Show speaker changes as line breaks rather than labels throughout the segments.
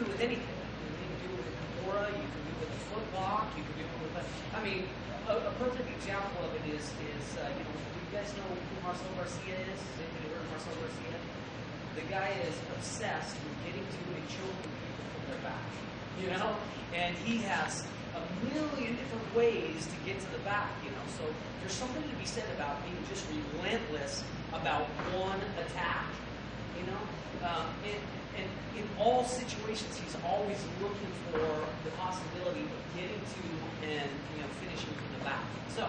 do it with anything. You can do it with a Kimura, you can do it with a foot lock, you can do it with a, I mean, a perfect example of it is you know, do you guys know who Marcel Garcia is? Has anybody heard of Marcel Garcia? The guy is obsessed with getting to and choking people from their back, you know? And he has a million different ways to get to the back, you know? So there's something to be said about being just relentless about one attack, you know? And in all situations, he's always looking for the possibility of getting to and, you know, finishing from the back. So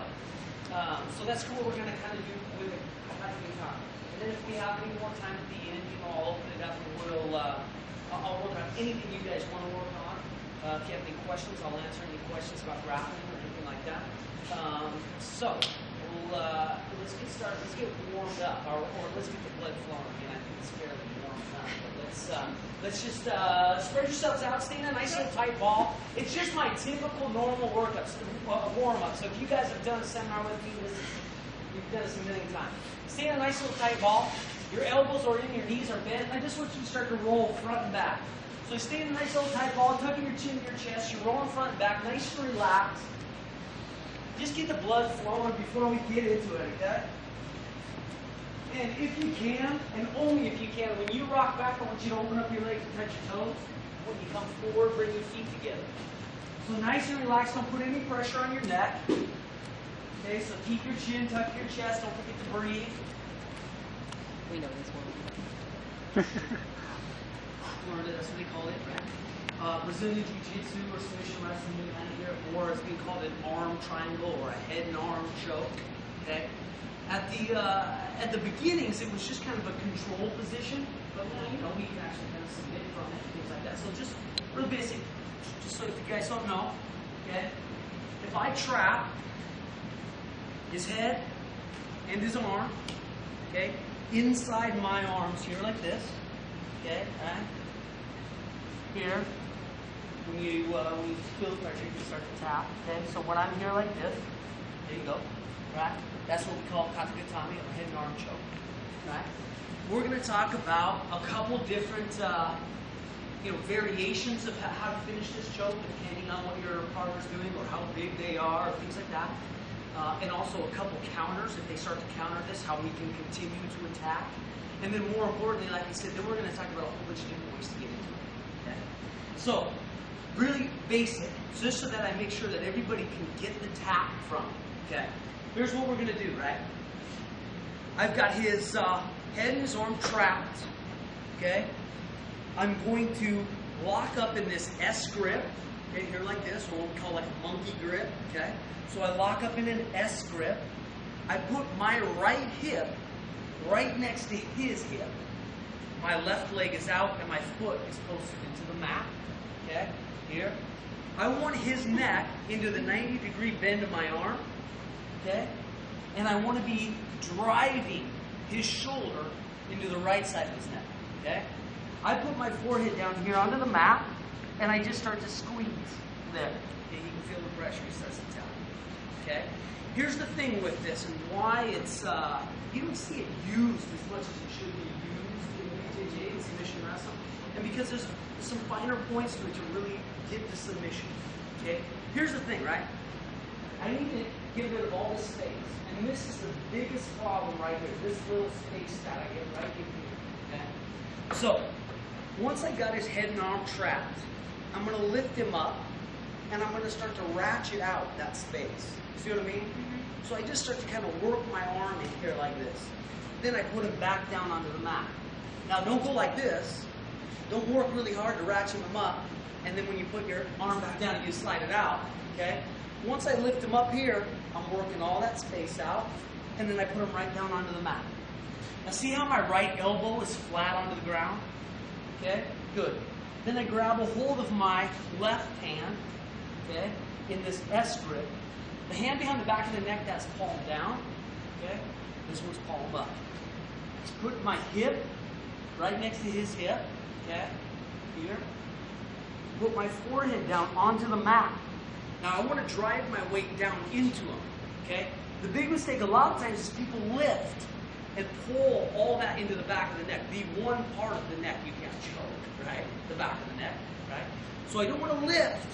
that's cool. We're going to kind of do with it at the time. And then if we have any more time at the end, you know, I'll open it up and I'll work on anything you guys want to work on. If you have any questions, I'll answer any questions about grappling or anything like that. Let's get started. Let's get warmed up, or let's get the blood flowing again. I think it's fairly warmed up. But let's just spread yourselves out. Stay in a nice little tight ball. It's just my typical normal workups, warm-up. So if you guys have done a seminar with me, you've done this a million times. Stay in a nice little tight ball. Your elbows are in, your knees are bent. I just want you to start to roll front and back. So stay in a nice little tight ball, tucking your chin to your chest. You're rolling front and back, nice and relaxed. Just get the blood flowing before we get into it, okay? And if you can, and only if you can, when you rock back, I want you to open up your legs and touch your toes. When you come forward, bring your feet together. So nice and relaxed, don't put any pressure on your neck. Okay, so keep your chin, tuck your chest, don't forget to breathe.
We know this one.
That's what they call it, right? Brazilian Jiu-Jitsu or submission wrestling, you kind of hear it more. It's being called an arm triangle or a head and arm choke. Okay. At the beginnings, it was just kind of a control position, but now you know we can actually kind of submit from it, things like that. So just real basic, just so if you guys don't know, okay. If I trap his head and his arm, okay, inside my arms here like this, okay, right? Here, when you feel the pressure, you can start to tap. Okay, so when I'm here like this, there you go, right? That's what we call katagatame, or head and arm choke, right? We're going to talk about a couple different, variations of how to finish this choke, depending on what your partner's doing or how big they are, or things like that. And also a couple counters, if they start to counter this, how we can continue to attack. And then more importantly, like I said, then we're going to talk about a whole bunch of different ways to get into it. Okay? So, really basic, just so that I make sure that everybody can get the tap from it. Okay? Here's what we're going to do, right? I've got his head and his arm trapped. Okay? I'm going to lock up in this S grip. Okay, here like this, or what we call like a monkey grip. Okay? So I lock up in an S grip. I put my right hip right next to his hip. My left leg is out and my foot is posted into the mat. Okay? Here. I want his neck into the 90-degree bend of my arm. Okay? And I want to be driving his shoulder into the right side of his neck. Okay? I put my forehead down here onto the mat and I just start to squeeze there. Okay? You can feel the pressure. He starts to tap. Okay? Here's the thing with this and why it's, you don't see it used as much as it should be used in BJJ and submission wrestling. And because there's some finer points to it to really get the submission. Okay? Here's the thing, right? I need to get rid of all the space. And this is the biggest problem right here. This little space that I get right in here. Okay? So, once I got his head and arm trapped, I'm going to lift him up and I'm going to start to ratchet out that space. See what I mean? Mm-hmm. So I just start to kind of work my arm in here like this. Then I put him back down onto the mat. Now don't go like this. Don't work really hard to ratchet him up. And then when you put your arm back down and you slide it out, okay? Once I lift him up here, I'm working all that space out. And then I put him right down onto the mat. Now see how my right elbow is flat onto the ground? Okay? Good. Then I grab a hold of my left hand, okay, in this S grip. The hand behind the back of the neck, that's palm down. Okay? This one's palm up. Just put my hip right next to his hip. Okay? Here. Put my forehead down onto the mat. Now I want to drive my weight down into him. Okay? The big mistake a lot of times is people lift and pull all that into the back of the neck. The one part of the neck you can't choke, right? The back of the neck. right? So I don't want to lift.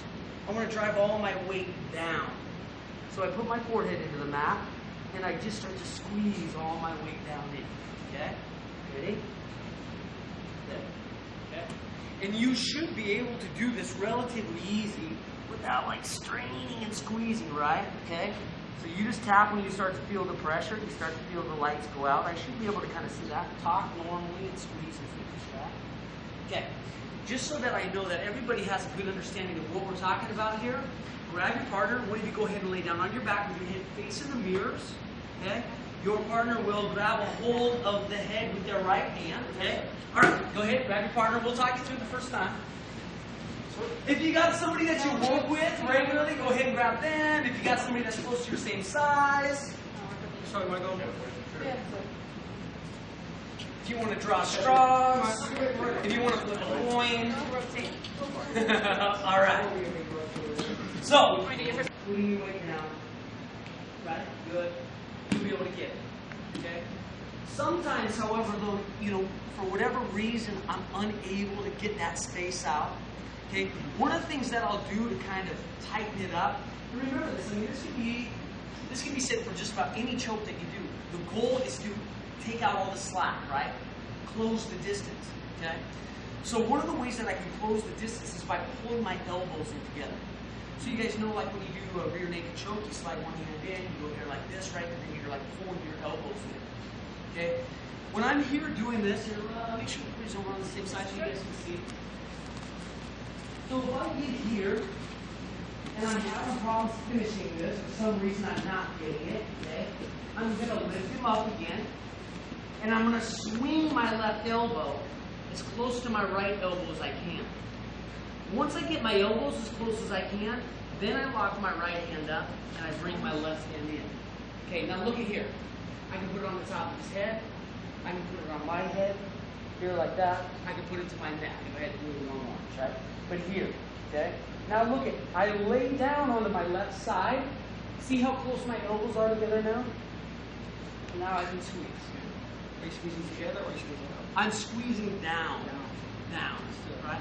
I want to drive all my weight down. So I put my forehead into the mat, and I just start to squeeze all my weight down in. Okay? Ready? There. Okay? And you should be able to do this relatively easy without like straining and squeezing, right? Okay? So you just tap when you start to feel the pressure, you start to feel the lights go out. I should be able to kind of see that. Talk normally and squeeze and finish that. Okay. Just so that I know that everybody has a good understanding of what we're talking about here, grab your partner. One of you go ahead and lay down on your back with your head facing the mirrors. Okay? Your partner will grab a hold of the head with their right hand. Okay? All right, go ahead, grab your partner. We'll talk you through the first time. If you got somebody that you work with regularly, go ahead and grab them. If you got somebody that's close to your same size. Sorry, you want to go? If you want to draw straws, if you want to flip a coin. All right. So, putting your weight down. Right? Good. You'll be able to get it. Okay? Sometimes, however, though, for whatever reason, I'm unable to get that space out. Okay? One of the things that I'll do to kind of tighten it up, and remember this, I mean, this can be said for just about any choke that you do. The goal is to take out all the slack, right? Close the distance, okay? So one of the ways that I can close the distance is by pulling my elbows in together. So you guys know, like when you do a rear naked choke, you slide one hand in, you go here like this, right? And then you're like pulling your elbows in, okay? When I'm here doing this, here, make sure everybody's over on the same side so you guys can see. So if I get here, and I'm having problems finishing this, for some reason I'm not getting it, okay? I'm going to lift him up again, and I'm going to swing my left elbow as close to my right elbow as I can. Once I get my elbows as close as I can, then I lock my right hand up, and I bring my left hand in. Okay, now look at here. I can put it on the top of his head. I can put it on my head, here like that. I can put it to my neck if I had to do it in long arms, right? But here, okay? Now look at, I lay down onto my left side. See how close my elbows are together now? Now I can squeeze. Are you squeezing together or are you squeezing up? I'm squeezing down. Down. Right?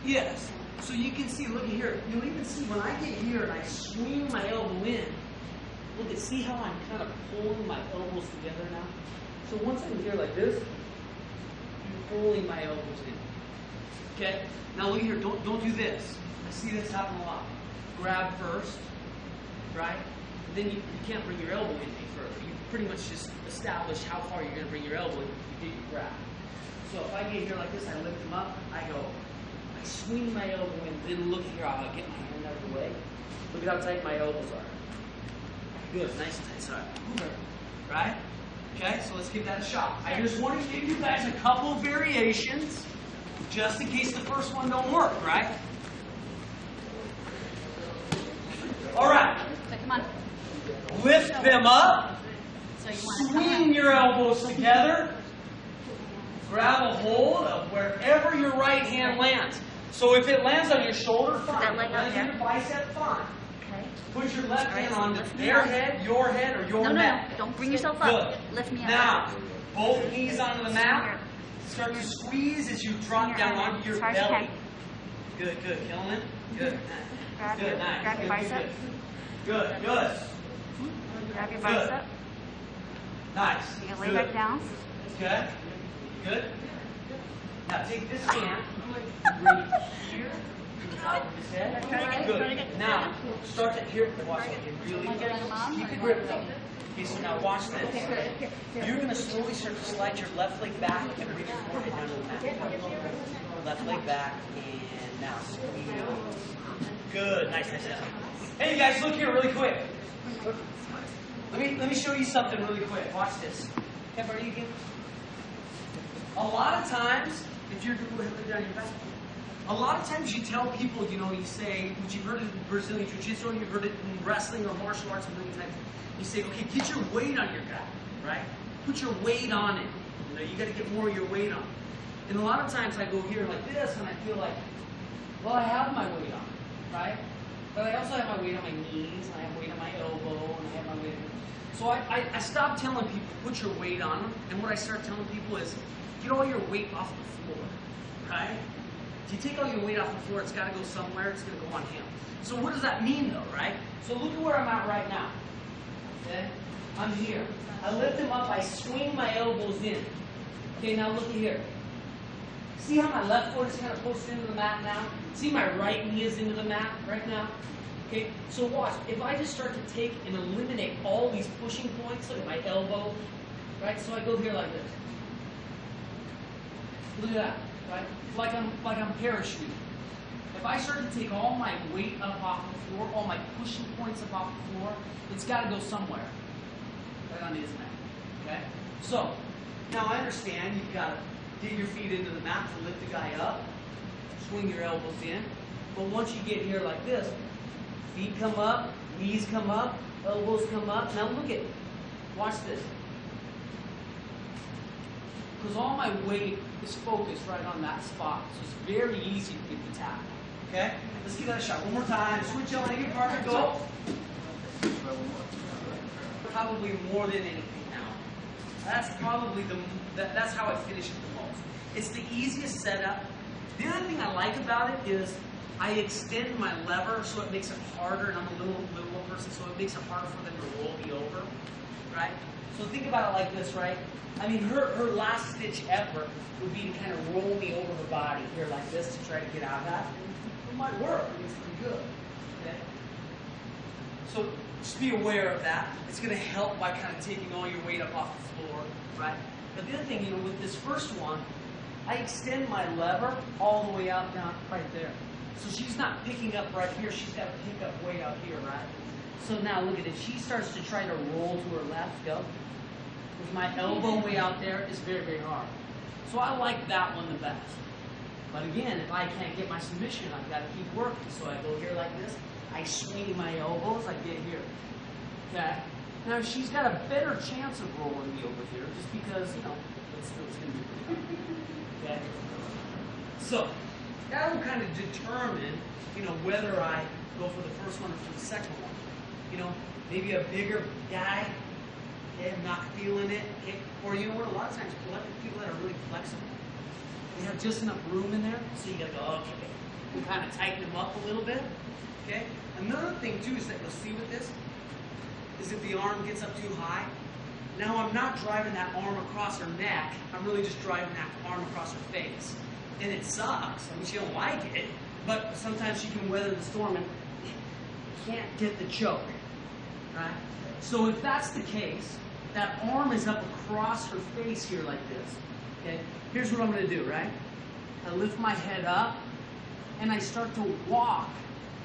Yes. So you can see, look at here. You'll even see when I get here and I swing my elbow in, look at, see how I'm kind of pulling my elbows together now? So once I'm here like this, I'm pulling my elbows in. Okay? Now look here, don't do this. I see this happen a lot. Grab first, right? And then you can't bring your elbow in any further. You pretty much just establish how far you're going to bring your elbow in. You get your grab. So if I get here like this, I lift them up, I I swing my elbow in, then look here, I'll get my hand out of the way. Look at how tight my elbows are. Good, nice and tight, sorry. Right? Okay, so let's give that a shot. I just want to give you guys a couple of variations, just in case the first one don't work, right? All right.
So come on.
Lift them up.
So you want to
Swing your elbows together. Grab a hold of wherever your right hand lands. So if it lands on your shoulder, fine.
that leg up
Lands on
there?
your bicep, fine.
Okay.
Put your left hand on
lift me
their
up.
head, your head, or your
No,
neck.
don't bring yourself up.
Good.
Lift me up.
Now, both knees onto the mat. Start to squeeze as you drop down onto your
As far as you
belly.
can.
Good, good. Killing it. Good.
Grab
Good,
your,
nice.
grab your
Good,
bicep.
good. Good, good.
Grab your
Good.
bicep.
Nice.
You can lay
Good.
back down.
Good. Good. Now take this hand, bring it here to the top of his head. Good. Now start to here. Watch it. Really keep the grip though. Okay, so now watch this. You're going to slowly start to slide your left leg back and bring your forehead down to the mat. Left leg back and now squeeze. Good. Nice, nice, nice. Hey, you guys, look here really quick. Let me show you something really quick. Watch this. Can I borrow you again? A lot of times, if you're down your back, a lot of times you tell people, you say, which you've heard it in Brazilian Jiu-Jitsu, or you've heard it in wrestling or martial arts a million times. You say, okay, get your weight on your guy, right? Put your weight on it. You got to get more of your weight on. And a lot of times I go here like this, and I feel like, well, I have my weight on, right? But I also have my weight on my knees, and I have weight on my elbow, and I have my weight on. So I stopped telling people, put your weight on them, and what I start telling people is, get all your weight off the floor, right? If you take all your weight off the floor, it's got to go somewhere. It's going to go on him. So what does that mean, though, right? So look at where I'm at right now. Okay? I'm here. I lift him up. I swing my elbows in. Okay, now look at here. See how my left foot is kind of posted into the mat now? See my right knee is into the mat right now? Okay, so watch. If I just start to take and eliminate all these pushing points, look at my elbow, right? So I go here like this. Look at that, right? Like I'm parachuting. If I start to take all my weight up off the floor, all my pushing points up off the floor, it's got to go somewhere. Right on his mat. Okay? So, now I understand you've got to get your feet into the mat to lift the guy up, swing your elbows in. But once you get here like this, feet come up, knees come up, elbows come up. Now look at, watch this. Because all my weight is focused right on that spot. So it's very easy to get the tap. Okay? Let's give that a shot. One more time. Switch on your partner. Go. Probably more than anything now. That's probably that's how I finish it the most. It's the easiest setup. The other thing I like about it is I extend my lever so it makes it harder, and I'm a little person, so it makes it harder for them to roll me over, right? So think about it like this, right? I mean, her last ditch effort would be to kind of roll me over her body here like this to try to get out of that. It might work. It's pretty good. Okay? So just be aware of that. It's going to help by kind of taking all your weight up off the floor, right? But the other thing, you know, with this first one, I extend my lever all the way out down right there. So she's not picking up right here. She's got to pick up way out here, right? So now look at it. She starts to try to roll to her left. Go. With my elbow way out there, it's very, very hard. So I like that one the best. But again, if I can't get my submission, I've got to keep working. So I go here like this. I swing my elbows. I get here. Okay. Now she's got a better chance of rolling me over here, just because, you know, it's going to be pretty hard. Okay. So that will kind of determine, you know, whether I go for the first one or for the second one. You know, maybe a bigger guy. Okay, I'm not feeling it. Okay, or you know what? A lot of times, people that are really flexible, they have just enough room in there, so you got to go. Okay, we'll kind of tighten them up a little bit. Okay. Another thing too is that you'll see with this is if the arm gets up too high. Now I'm not driving that arm across her neck. I'm really just driving that arm across her face, and it sucks. I mean, she don't like it, but sometimes she can weather the storm and can't get the choke. Right. So if that's the case, that arm is up across her face here like this. Okay? Here's what I'm going to do, right? I lift my head up, and I start to walk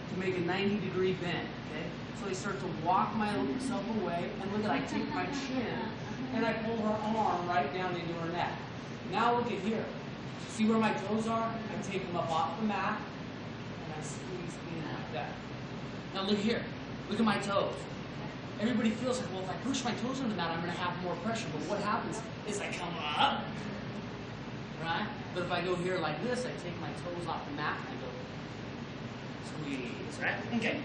to make a 90-degree bend. Okay? So I start to walk myself away, and look at, I take my chin, and I pull her arm right down into her neck. Now look at here. See where my toes are? I take them up off the mat, and I squeeze in like that. Now look here. Look at my toes. Everybody feels like, well, if I push my toes on the mat, I'm going to have more pressure. But what happens is I come up, right? But if I go here like this, I take my toes off the mat and I go squeeze, right? Okay.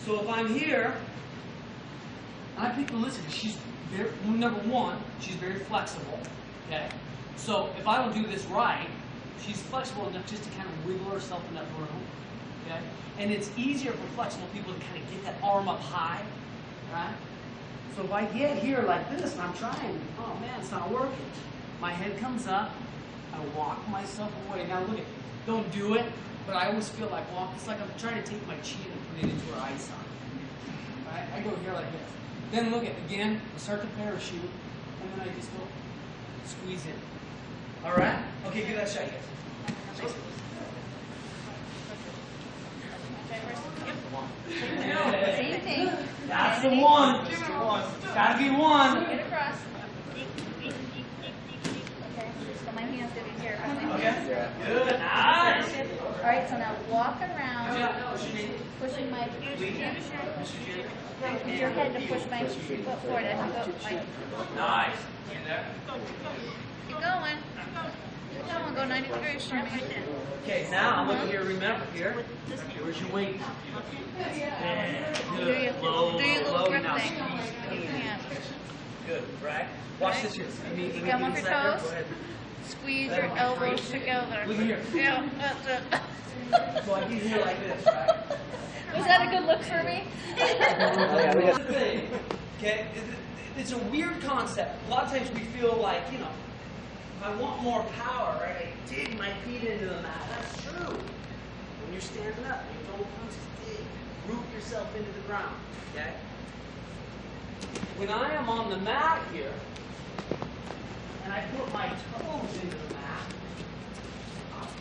So if I'm here, and I pick Elizabeth, she's very, number one, she's very flexible, okay? So if I don't do this right, she's flexible enough just to kind of wiggle herself in that room, okay? And it's easier for flexible people to kind of get that arm up high, right? So if I get here like this and I'm trying, oh man, it's not working. My head comes up, I walk myself away. Now look at, don't do it, but I always feel like, well, it's like I'm trying to take my chin and put it into her eye socket. Right? I go here like this. Then look at, again, I start to parachute, and then I just go squeeze in. All right? Okay, give that a shot, guys. Thanks.
Same thing.
That's the one. Gotta be one.
Get across. Okay. So my hands get in here.
Okay. Good. Nice.
All right. So now walk around, pushing my use your head to push my foot forward. I can go like.
Nice.
Keep going. Keep going. Go 90 degrees for me.
Okay. Now look here. Remember here. Where's your weight?
Do your little grip
now.
thing. With your hand.
Good, right? Watch this here.
Come off your toes.
Go ahead.
Squeeze your elbows together.
Look here.
Yeah, that's it.
So I get here like this, right?
Was that a good look for me?
Here's the thing, okay? It's a weird concept. A lot of times we feel like, you know, if I want more power, right, I dig my feet into the mat. That's true. When you're standing up, you don't just dig. Root yourself into the ground, okay? When I am on the mat here, and I put my toes into the mat,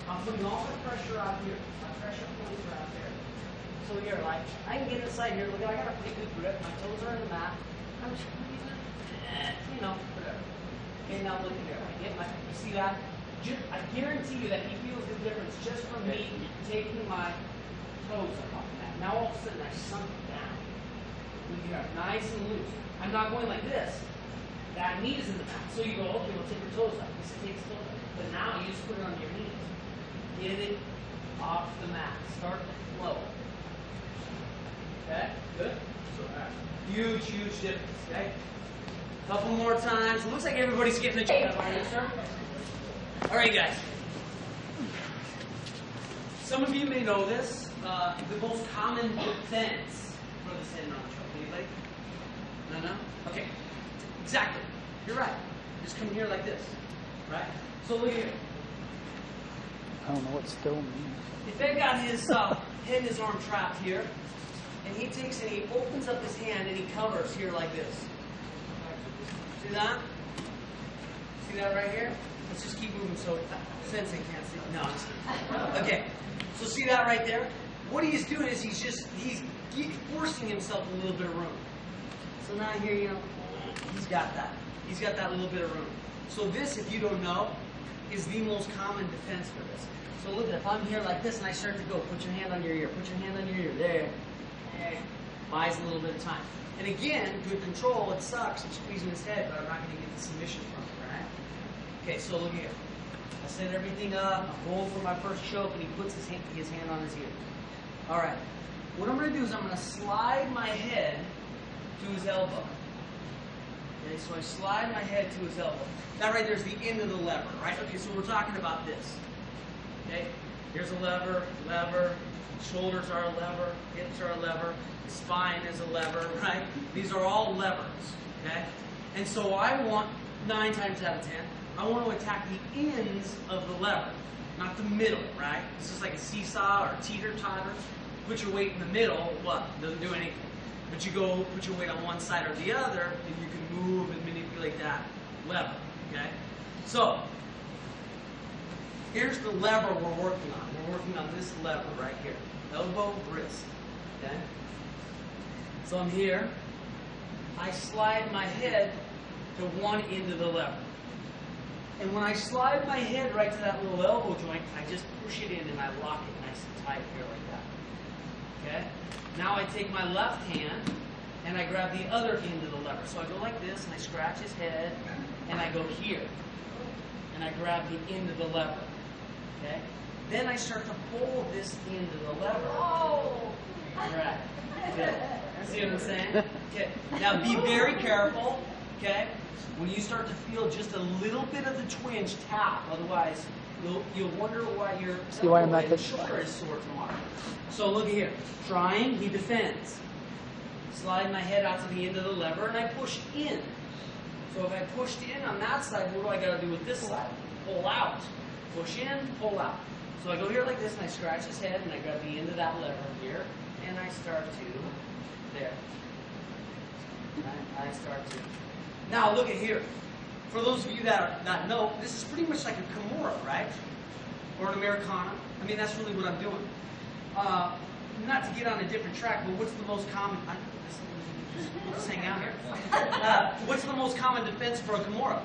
I'm putting all my pressure out here. My pressure points are out there. So here, like, I can get inside here. Look, I got a pretty good grip. My toes are in the mat. I'm squeezing, you know, whatever. Okay, now look here. I get my, you see that? I guarantee you that he feels the difference just from me taking my toes up on that. Now all of a sudden I sunk down. Look here, nice and loose. I'm not going like this. That knee is in the mat. So you go, okay, we'll take your toes up. This takes toes up. But now you just put it on your knees. Get it off the mat. Start to flow. Okay, good? Huge, huge difference, okay? Couple more times. It looks like everybody's getting the job. All right, guys. Some of you may know this. The most common defense for the sitting on the choke. Anybody? No? Okay. Exactly. You're right. Just come here like this. Right? So look here.
I don't know what still means.
If they've got his head and his arm trapped here, and he takes and he opens up his hand and he covers here like this. See that? See that right here? Let's just keep moving so Sensei can't see. No, I'm just kidding. Okay. So see that right there? What he's doing is he's forcing himself a little bit of room. So now here, you know, he's got that. He's got that little bit of room. So this, if you don't know, is the most common defense for this. So look, if I'm here like this and I start to go, put your hand on your ear, put your hand on your ear, there. Buys a little bit of time. And again, good control, it sucks. I'm squeezing his head, but I'm not going to get the submission from it, right? Okay, so look here. I set everything up, I'm going for my first choke, and he puts his hand on his ear. All right. What I'm going to do is I'm going to slide my head to his elbow. Okay, so I slide my head to his elbow. That right there's the end of the lever, right? Okay, so we're talking about this. Okay, here's a lever, shoulders are a lever, hips are a lever, the spine is a lever, right? These are all levers, okay? And so I want, 9 times out of 10, I want to attack the ends of the lever, not the middle, right? This is like a seesaw or a teeter-totter. Put your weight in the middle, what? Doesn't do anything. But you go put your weight on one side or the other, and you can move and manipulate that lever, okay? So, here's the lever we're working on. We're working on this lever right here. Elbow, wrist, okay? So I'm here. I slide my head to one end of the lever. And when I slide my head right to that little elbow joint, I just push it in and I lock it nice and tight here like that. Okay? Now I take my left hand and I grab the other end of the lever. So I go like this and I scratch his head and I go here. And I grab the end of the lever. Okay? Then I start to pull this end of the lever.
Oh!
All right. Good. See what I'm saying? Okay. Now be very careful. Okay? When you start to feel just a little bit of the twinge, tap. Otherwise, you'll wonder why your shoulder is sore tomorrow. So look here. Trying, he defends. Slide my head out to the end of the lever, and I push in. So if I pushed in on that side, what do I got to do with this side? Pull out. Push in, pull out. So I go here like this, and I scratch his head, and I grab the end of that lever here, and I start to, there. I start to. Now look at here. For those of you that know, this is pretty much like a Kimura, right? Or an Americana. I mean, that's really what I'm doing. Not to get on a different track, but what's the most common? Just hang out here. What's the most common defense for a Kimura?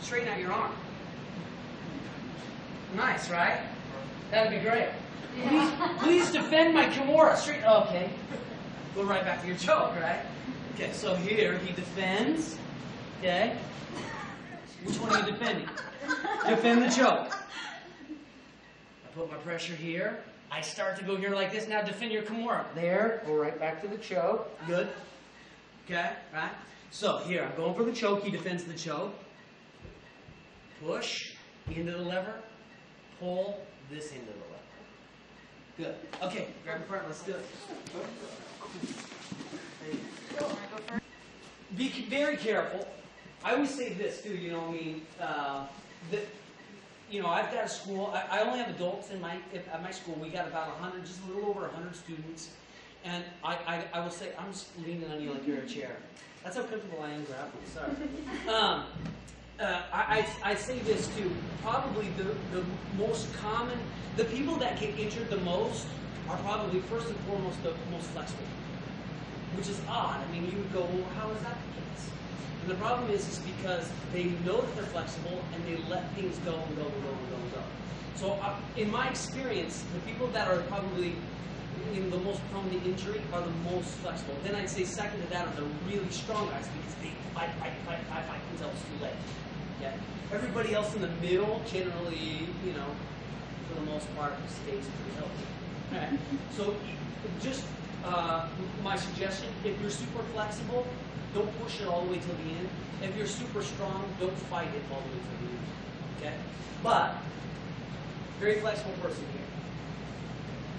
Straighten out your arm. Nice, right? That'd be great. Please defend my Kimura. Straight. Okay. Go right back to your choke, right? Okay, so here he defends. Okay. Which one are you defending? Defend the choke. I put my pressure here. I start to go here like this. Now defend your Kimura. There. Go right back to the choke. Good. Okay, right? So here, I'm going for the choke. He defends the choke. push into the lever, pull this into the lever. Good. Okay, grab your partner, let's do it. Be very careful. I always say this too, you know, I mean, you know, I've got a school, I only have adults at my school. We got about 100, just a little over 100 students. And I will say, I'm just leaning on you like you're a chair. That's how comfortable I am grappling, sorry. I say this too, probably the most common, the people that get injured the most are probably first and foremost the most flexible. Which is odd. I mean, you would go, well, how is that the case? And the problem is because they know that they're flexible and they let things go and go and go and go and go. So in my experience, the people that are probably the most prone to injury are the most flexible. Then I'd say second to that are the really strong guys because they fight until it's too late. Yeah. Everybody else in the middle generally, you know, for the most part, stays pretty healthy. All right. So just my suggestion, if you're super flexible, don't push it all the way till the end. If you're super strong, don't fight it all the way till the end. Okay? But, very flexible person here.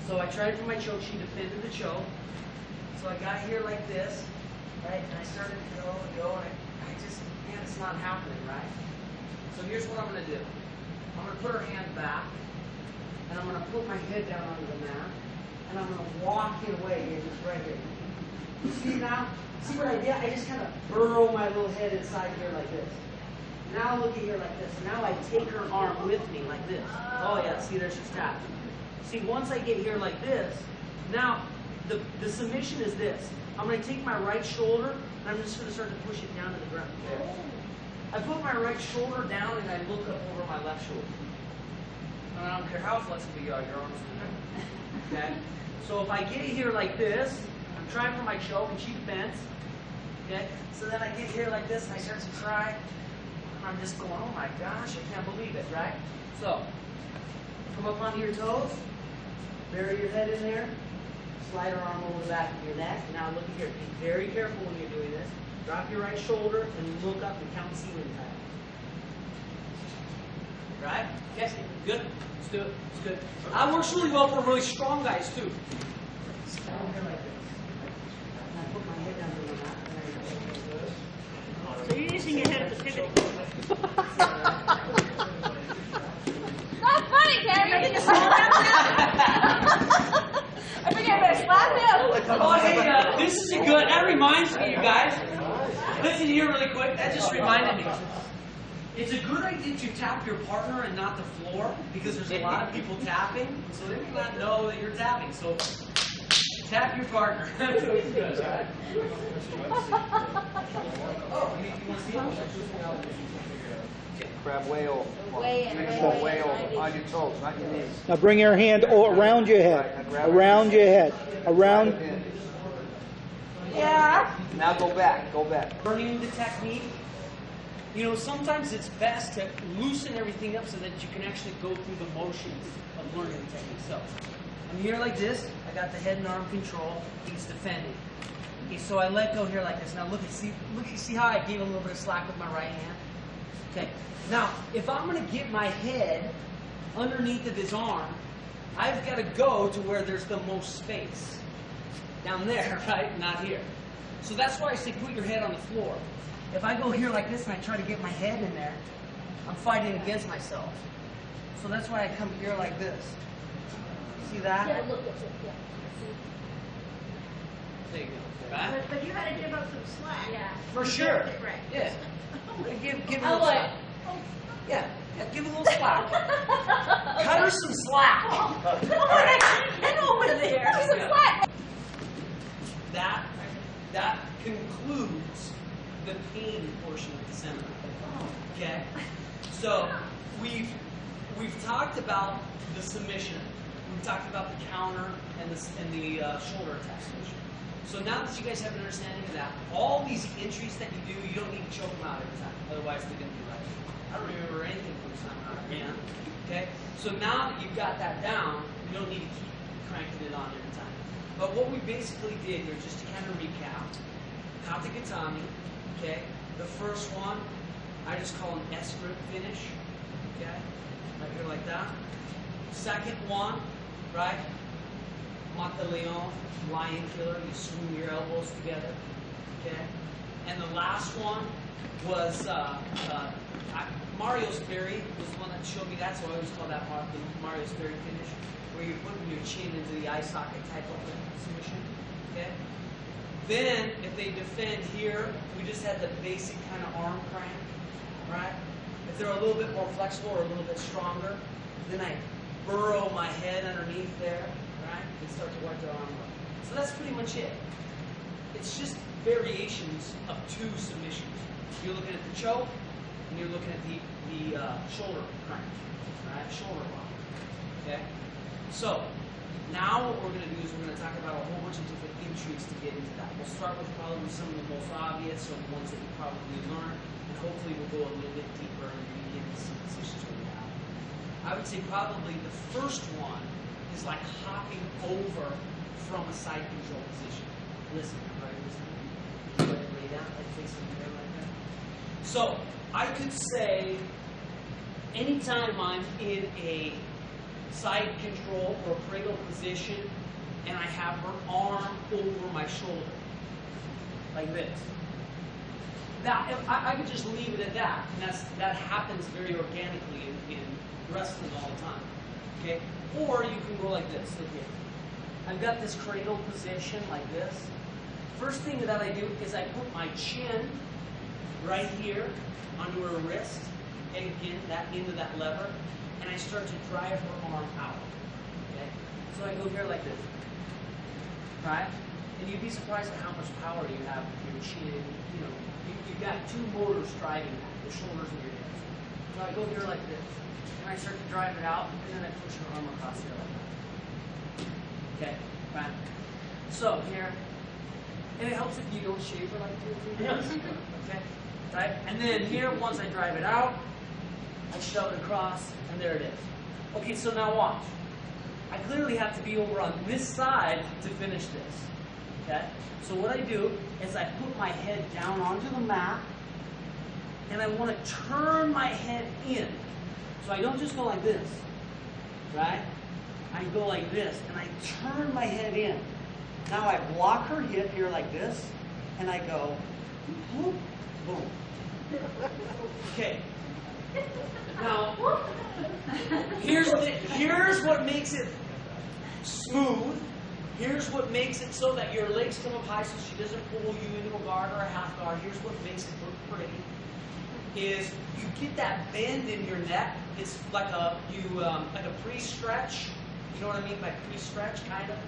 So I tried for my choke, she defended the choke. So I got here like this, right? And I started to go and go, and I just, man, it's not happening, right? So here's what I'm going to do. I'm going to put her hand back, and I'm going to put my head down onto the mat, and I'm going to walk it away, just right here. You see now? See what I did? I just kind of burrow my little head inside here like this. Now look at here like this. Now I take her arm with me like this. Oh yeah, see there she's tapped. See, once I get here like this, now the submission is this. I'm going to take my right shoulder, and I'm just going to start to push it down to the ground. I put my right shoulder down, and I look up over my left shoulder. And I don't care how flexible you are, your arms are okay? So if I get here like this, I'm trying for my choke, and she defends. Okay? So then I get here like this, and I start to try. And I'm just going, oh my gosh, I can't believe it, right? So, come up onto your toes, bury your head in there, slide your arm over the back of your neck. Now look at here, be very careful when you're doing this. Drop your right shoulder and look up and count ceiling time. Right? Okay, good. Let's do it. It's good. That works really well for really strong guys too. Stand here like this. And I put my head down to the mat.
So you're using your head as a pivot. Not funny, Carrie. I think it's I think I better slap him.
Oh, hey, this is a good. That reminds me, you guys. Listen here really quick. That just reminded me. It's a good idea to tap your partner and not the floor because there's a lot of people tapping, so they may not know that you're tapping. So tap your partner. That's always good, right? Oh, you want to see it?
Grab whale.
Whale
On your toes, not your knees.
Now bring your hand around your head. Around your head. Around.
Yeah.
Now go back. Go back.
Learning the technique. You know, sometimes it's best to loosen everything up so that you can actually go through the motions of learning the technique. So, I'm here like this. I got the head and arm control. He's defending. Okay, so I let go here like this. Now look, see how I gave a little bit of slack with my right hand? Okay. Now, if I'm going to get my head underneath of his arm, I've got to go to where there's the most space. Down there, right? Not here. So that's why I say put your head on the floor. If I go here like this and I try to get my head in there, I'm fighting against myself. So that's why I come here like this. See that?
Yeah, look. Yeah.
There you go. Right?
But you had to give up some slack. Yeah.
For sure.
Right.
Yeah. Give a
I
little
like.
slack. Yeah, give a little slack. Cut her some slack.
Get over there. Give some slack.
That concludes the pain portion of the seminar. Okay? So we've talked about the submission. We've talked about the counter and the shoulder attack submission. So now that you guys have an understanding of that, all these entries that you do, you don't need to choke them out every time. Otherwise, they're going to be right. I don't remember anything from the seminar, man. Okay? So now that you've got that down, you don't need to keep cranking it on every time. But what we basically did here, just to kind of recap, Kata Gatami, okay? The first one, I just call an S grip finish. Okay? Right here like that. Second one, right? Mataleon, lion killer. You swing your elbows together. Okay? And the last one was Mario's Berry was the one that showed me that, so I always call that Mario's Berry finish, where you're putting your chin into the eye socket type of submission. Okay? Then, if they defend here, we just had the basic kind of arm crank, right? If they're a little bit more flexible or a little bit stronger, then I burrow my head underneath there, right? And start to work their arm up. So that's pretty much it. It's just variations of two submissions. You're looking at the choke, and you're looking at the shoulder crank, right? Shoulder lock. Okay? So, now what we're going to do is we're going to talk about a whole bunch of different entries to get into that. We'll start with probably some of the most obvious, or the ones that you probably learned, and hopefully we'll go a little bit deeper and begin to see positions where we have. I would say probably the first one is like hopping over from a side control position. Listen, everybody listening? Go ahead and lay down, like facing the mirror like that. So, I could say anytime I'm in a side control or cradle position and I have her arm over my shoulder, like this. That, I could just leave it at that, and that happens very organically in wrestling all the time. Okay? Or you can go like this. Look here. I've got this cradle position like this. First thing that I do is I put my chin right here onto her wrist, and again, that into that lever, and I start to drive her arm out. Okay? So I go here like this. Right? And you'd be surprised at how much power you have with your chin. You know, you've got two motors driving that, the shoulders and your hips. So I go here like this, and I start to drive it out, and then I push her arm across here like that. Okay? Right? So here, and it helps if you don't shave her like 2 or 3 days. Okay? Right? And then here, once I drive it out, I shove it across, and there it is. Okay, so now watch. I clearly have to be over on this side to finish this. Okay? So what I do is I put my head down onto the mat, and I want to turn my head in. So I don't just go like this. Right? I go like this, and I turn my head in. Now I block her hip here like this, and I go, boom, boom. Okay. Now, here's what makes it smooth. Here's what makes it so that your legs come up high so she doesn't pull you into a guard or a half guard. Here's what makes it look pretty. Is you get that bend in your neck. It's like a pre-stretch. You know what I mean by pre-stretch, kind of?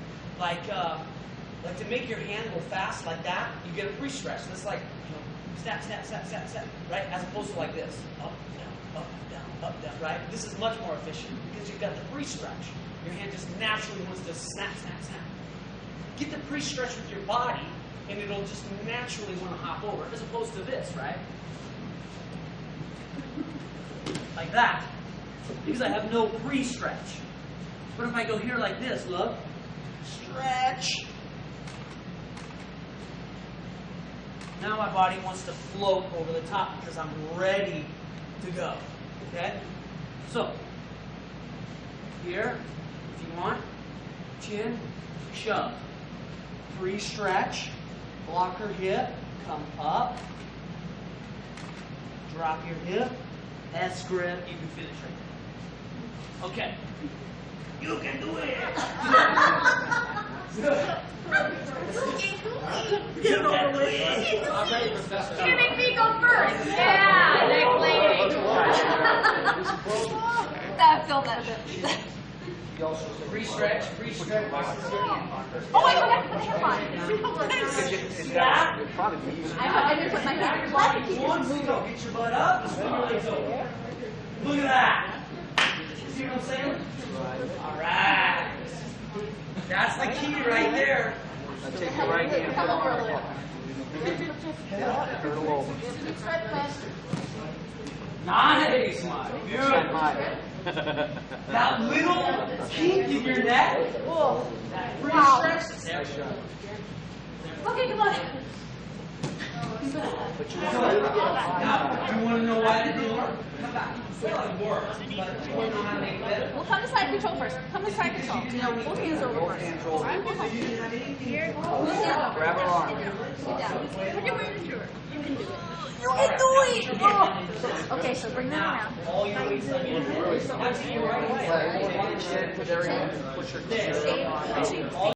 Like to make your hand go fast like that, you get a pre-stretch. That's like, you know, snap, snap, snap, snap, snap, right? As opposed to like this. Up, down, up, down, up, down, right? This is much more efficient because you've got the pre-stretch. Your hand just naturally wants to snap, snap, snap. Get the pre-stretch with your body, and it'll just naturally want to hop over, as opposed to this, right? Like that. Because I have no pre-stretch. But if I go here like this, look. Stretch. Now my body wants to float over the top because I'm ready to go. Okay? So, here, if you want, chin, shove. Free stretch, block her hip, come up, drop your hip, S grip, you can finish right there. Okay. You can do it! Good. You can do it!
You make me go first. Yeah, next lady. Film that.
Free stretch, free stretch.
Oh, I forgot to put your on.
Yeah.
I didn't put my hand left.
Get your butt up. Look at that. See what I'm saying? All right. That's the key right there.
Take your right hand.
Come over a little.
Turtle over.
Nice, Mike. Good. That little kink in your neck. That free stretch.
Okay, come on.
But you want to really get a high.
You want to know why that didn't work? Come back. Well, it worked, but you want to know how to make it better.
Well, come to side control first. Come to side control. Both hands over
Both
first.
hands over.
Here. Both hands over.
Grab her arm.
Sit down. Put your weight into her. You can do it. You can do it! Oh. Okay, so bring them around.
All your weight's on your head. That's your right way.
Put their hand, push her.
Stay.